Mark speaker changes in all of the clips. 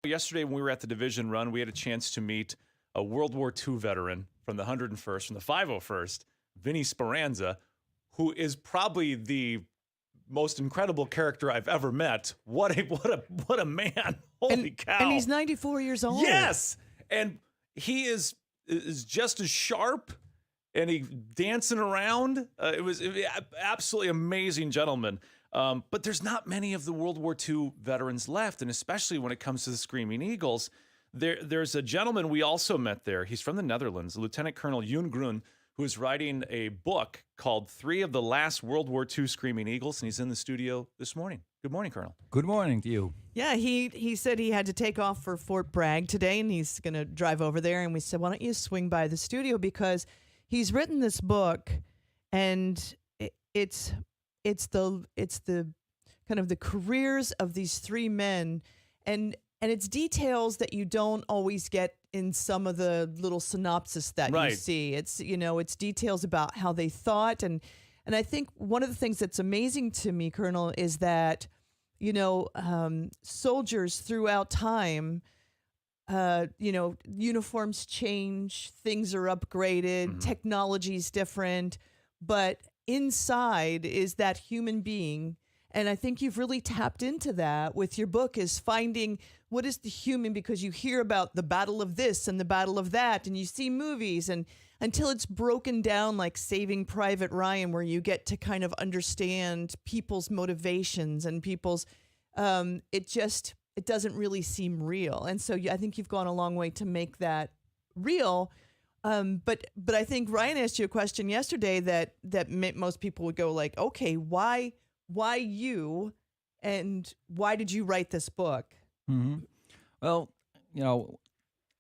Speaker 1: Yesterday, when we were at the division run, we had a chance to meet a World War II veteran from the 101st, from the 501st, Vinny Speranza, who is probably the most incredible character I've ever met. What a man! Holy cow!
Speaker 2: And he's 94 years old.
Speaker 1: Yes, and he is just as sharp, and he dancing around. It was absolutely amazing, gentleman. But there's not many of the World War II veterans left, and especially when it comes to the Screaming Eagles. There's a gentleman we also met there. He's from the Netherlands, Lieutenant Colonel Jos Groen, who is writing a book called 3 of the Last World War II Screaming Eagles, and he's in the studio this morning. Good morning, Colonel.
Speaker 3: Good morning to you.
Speaker 2: Yeah, he said he had to take off for Fort Bragg today, and he's going to drive over there. And we said, why don't you swing by the studio, because he's written this book, and it's the kind of the careers of these 3 men, and it's details that you don't always get in some of the little synopsis that you see. It's it's details about how they thought, and I think one of the things that's amazing to me, Colonel, is that soldiers throughout time, uniforms change, things are upgraded, technology's different, but inside is that human being. And I think you've really tapped into that with your book, is finding what is the human, because you hear about the battle of this and the battle of that, and you see movies, and until it's broken down like Saving Private Ryan, where you get to kind of understand people's motivations and people's, it doesn't really seem real. And so I think you've gone a long way to make that real. But I think Ryan asked you a question yesterday that most people would go like, okay, why you, and why did you write this book?
Speaker 3: Mm-hmm. Well,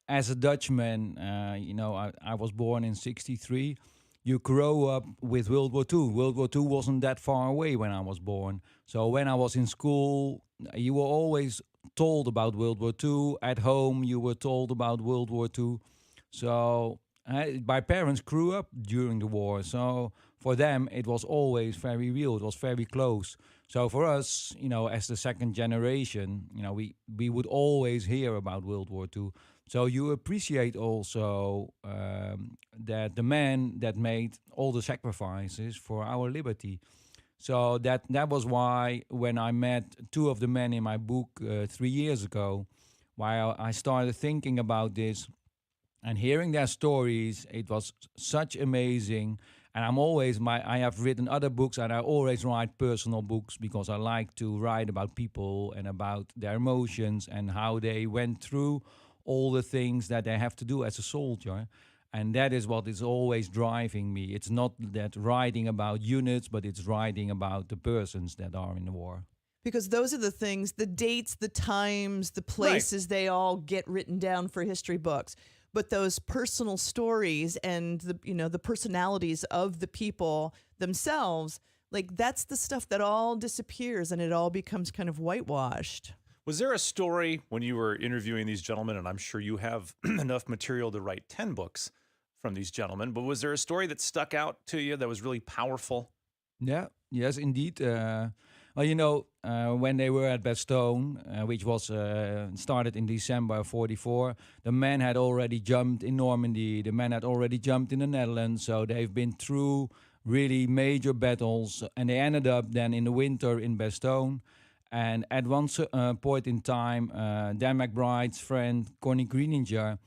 Speaker 3: as a Dutchman, I was born in 1963. You grow up with World War II. World War II wasn't that far away when I was born. So when I was in school, you were always told about World War II. At home, you were told about World War II. So my parents grew up during the war, so for them it was always very real. It was very close. So for us, as the second generation, we would always hear about World War II. So you appreciate also that the men that made all the sacrifices for our liberty. So that was why when I met 2 of the men in my book 3 years ago, while I started thinking about this. And hearing their stories, it was such amazing. And I have written other books, and I always write personal books because I like to write about people and about their emotions and how they went through all the things that they have to do as a soldier. And that is what is always driving me. It's not that writing about units, but it's writing about the persons that are in the war.
Speaker 2: Because those are the things, the dates, the times, the places, they all get written down for history books. But those personal stories and the personalities of the people themselves, like that's the stuff that all disappears and it all becomes kind of whitewashed.
Speaker 1: Was there a story when you were interviewing these gentlemen, and I'm sure you have enough material to write 10 books from these gentlemen, but was there a story that stuck out to you that was really powerful?
Speaker 3: Yeah, yes, indeed. When they were at Bastogne, which was started in December of 1944, the men had already jumped in Normandy, the men had already jumped in the Netherlands, so they've been through really major battles, and they ended up then in the winter in Bastogne. And at one point in time, Dan McBride's friend, Connie Greeninger,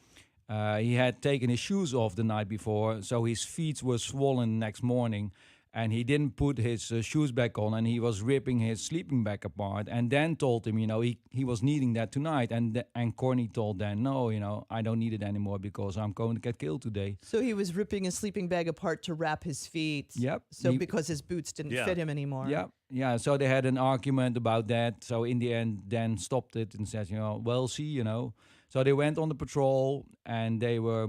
Speaker 3: he had taken his shoes off the night before, so his feet were swollen the next morning. And he didn't put his shoes back on, and he was ripping his sleeping bag apart. And Dan told him, he was needing that tonight. And Corny told Dan, no, I don't need it anymore because I'm going to get killed today.
Speaker 2: So he was ripping his sleeping bag apart to wrap his feet.
Speaker 3: Yep.
Speaker 2: So because his boots didn't fit him anymore.
Speaker 3: Yeah. So they had an argument about that. So in the end, Dan stopped it and said, well, see, So they went on the patrol, and they were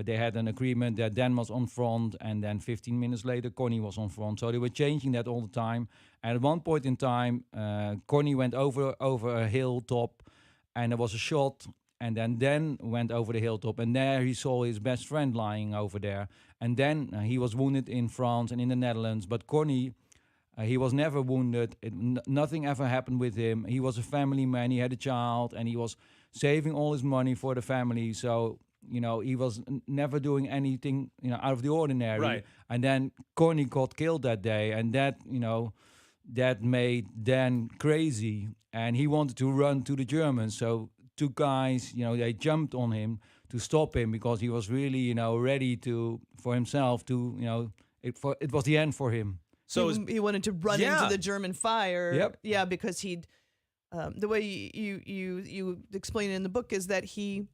Speaker 3: they had an agreement that Dan was on front, and then 15 minutes later, Connie was on front. So they were changing that all the time. And at one point in time, Connie went over a hilltop, and there was a shot. And then Dan went over the hilltop, and there he saw his best friend lying over there. And then he was wounded in France and in the Netherlands. But Connie He was never wounded. Nothing ever happened with him. He was a family man. He had a child, and he was saving all his money for the family. So, he was never doing anything, out of the ordinary.
Speaker 1: Right.
Speaker 3: And then Connie got killed that day, and that, that made Dan crazy, and he wanted to run to the Germans. So two guys, they jumped on him to stop him because he was really, ready for himself to, it was the end for him.
Speaker 1: So
Speaker 2: he wanted to run into the German fire.
Speaker 3: Yep.
Speaker 2: Yeah, because he'd the way you explain it in the book is that he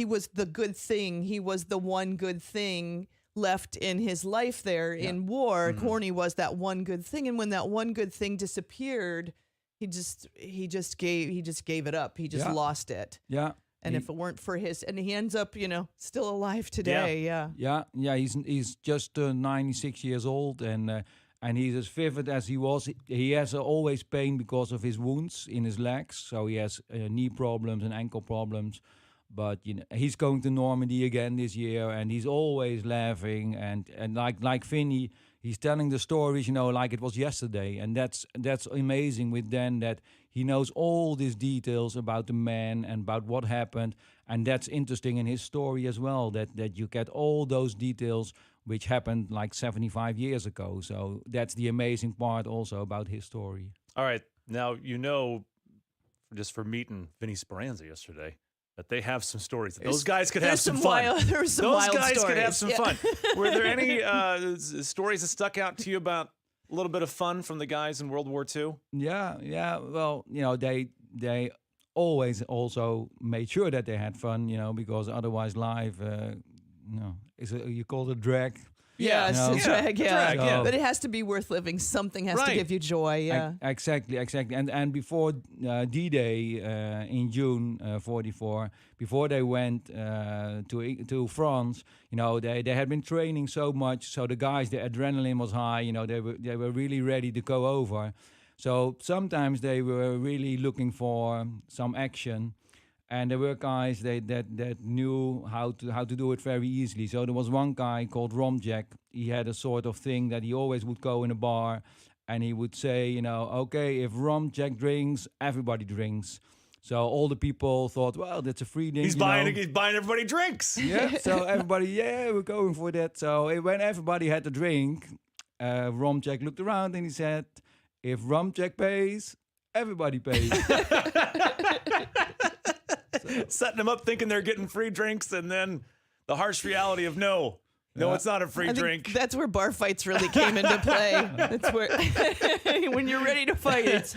Speaker 2: was the good thing. He was the one good thing left in his life there in war. Corny was that one good thing, and when that one good thing disappeared, he just gave it up. He just lost it.
Speaker 3: Yeah.
Speaker 2: And if it weren't for and he ends up, still alive today. Yeah.
Speaker 3: He's just 96 years old, and he's as vivid as he was. He has always pain because of his wounds in his legs, so he has knee problems and ankle problems. But he's going to Normandy again this year, and he's always laughing and like Vinny, he's telling the stories, like it was yesterday, and that's amazing with Dan, that he knows all these details about the man and about what happened, and that's interesting in his story as well. That you get all those details which happened like 75 years ago. So that's the amazing part also about his story.
Speaker 1: All right, now just for meeting Vinny Speranza yesterday, that they have some stories. Those guys could have some fun.
Speaker 2: There's some
Speaker 1: Those
Speaker 2: wild
Speaker 1: guys
Speaker 2: stories.
Speaker 1: could have some fun. Were there any stories that stuck out to you about a little bit of fun from the guys in World War II?
Speaker 3: Yeah. Well, they always also made sure that they had fun, because otherwise life, you call it a drag.
Speaker 2: Yeah, it's a drag,
Speaker 1: drag, yeah.
Speaker 2: But it has to be worth living. Something has to give you joy, yeah.
Speaker 3: Exactly. And before D-Day in June 44, before they went to France, they had been training so much, so the guys, the adrenaline was high, they were really ready to go over. So sometimes they were really looking for some action. And there were guys that knew how to do it very easily. So there was one guy called Romjack. He had a sort of thing that he always would go in a bar, and he would say, okay, if Romjack drinks, everybody drinks. So all the people thought, well, that's a free thing.
Speaker 1: He's buying everybody drinks.
Speaker 3: Yeah. So everybody, we're going for that. So when everybody had a drink, Romjack looked around and he said, if Romjack pays, everybody pays.
Speaker 1: Setting them up thinking they're getting free drinks, and then the harsh reality of no, it's not a free drink.
Speaker 2: That's where bar fights really came into play. That's where when you're ready to fight, it's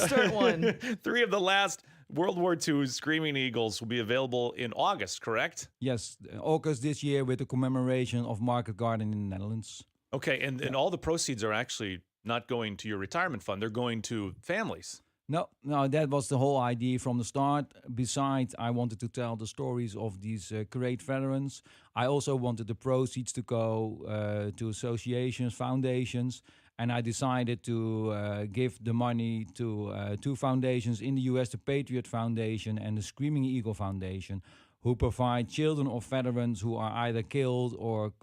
Speaker 2: start one.
Speaker 1: 3 of the last World War II Screaming Eagles will be available in August, correct?
Speaker 3: Yes, August this year with the commemoration of Market Garden in the Netherlands.
Speaker 1: Okay, and all the proceeds are actually not going to your retirement fund. They're going to families.
Speaker 3: No, that was the whole idea from the start. Besides, I wanted to tell the stories of these great veterans. I also wanted the proceeds to go to associations, foundations, and I decided to give the money to 2 foundations in the US, the Patriot Foundation and the Screaming Eagle Foundation, who provide children of veterans who are either killed or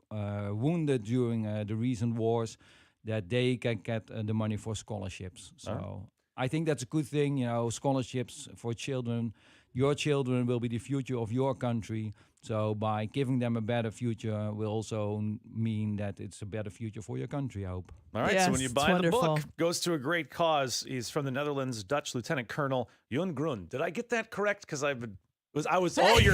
Speaker 3: wounded during the recent wars, that they can get the money for scholarships. So I think that's a good thing, scholarships for children. Your children will be the future of your country. So by giving them a better future will also mean that it's a better future for your country, I hope.
Speaker 1: All right,
Speaker 2: yes,
Speaker 1: so when you buy the
Speaker 2: wonderful.
Speaker 1: book, goes to a great cause. He's from the Netherlands, Dutch Lieutenant Colonel Jos Groen. Did I get that correct? Because you're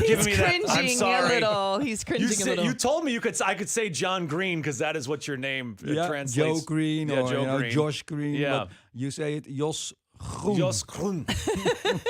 Speaker 1: giving me that. I'm sorry.
Speaker 2: He's cringing a little.
Speaker 1: You told me I could say John Green because that is what your name translates.
Speaker 3: Joe Green or
Speaker 1: Joe Green.
Speaker 3: Jos Green.
Speaker 1: Yeah.
Speaker 3: But you say it Jos Groen.
Speaker 1: Jos Groen.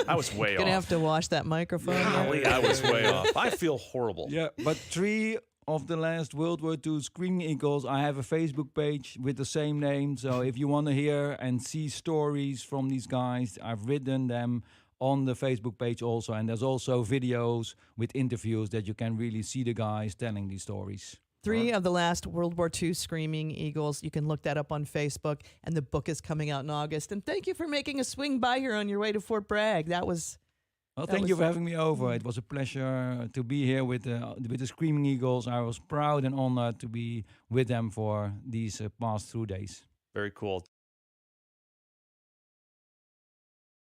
Speaker 1: I was way off.
Speaker 2: Gonna have to wash that microphone.
Speaker 1: Golly, I was way off. I feel horrible.
Speaker 3: Yeah, but 3 of the last World War II Screaming Eagles, I have a Facebook page with the same name. So if you want to hear and see stories from these guys, I've written them on the Facebook page also, and there's also videos with interviews that you can really see the guys telling these stories.
Speaker 2: 3 of the last World War II Screaming Eagles. You can look that up on Facebook, and the book is coming out in August. And thank you for making a swing by here on your way to Fort Bragg. That was
Speaker 3: Well,
Speaker 2: That
Speaker 3: thank you
Speaker 2: was-
Speaker 3: for having me over. It was a pleasure to be here with the Screaming Eagles. I was proud and honored to be with them for these past 2 days.
Speaker 1: Very cool.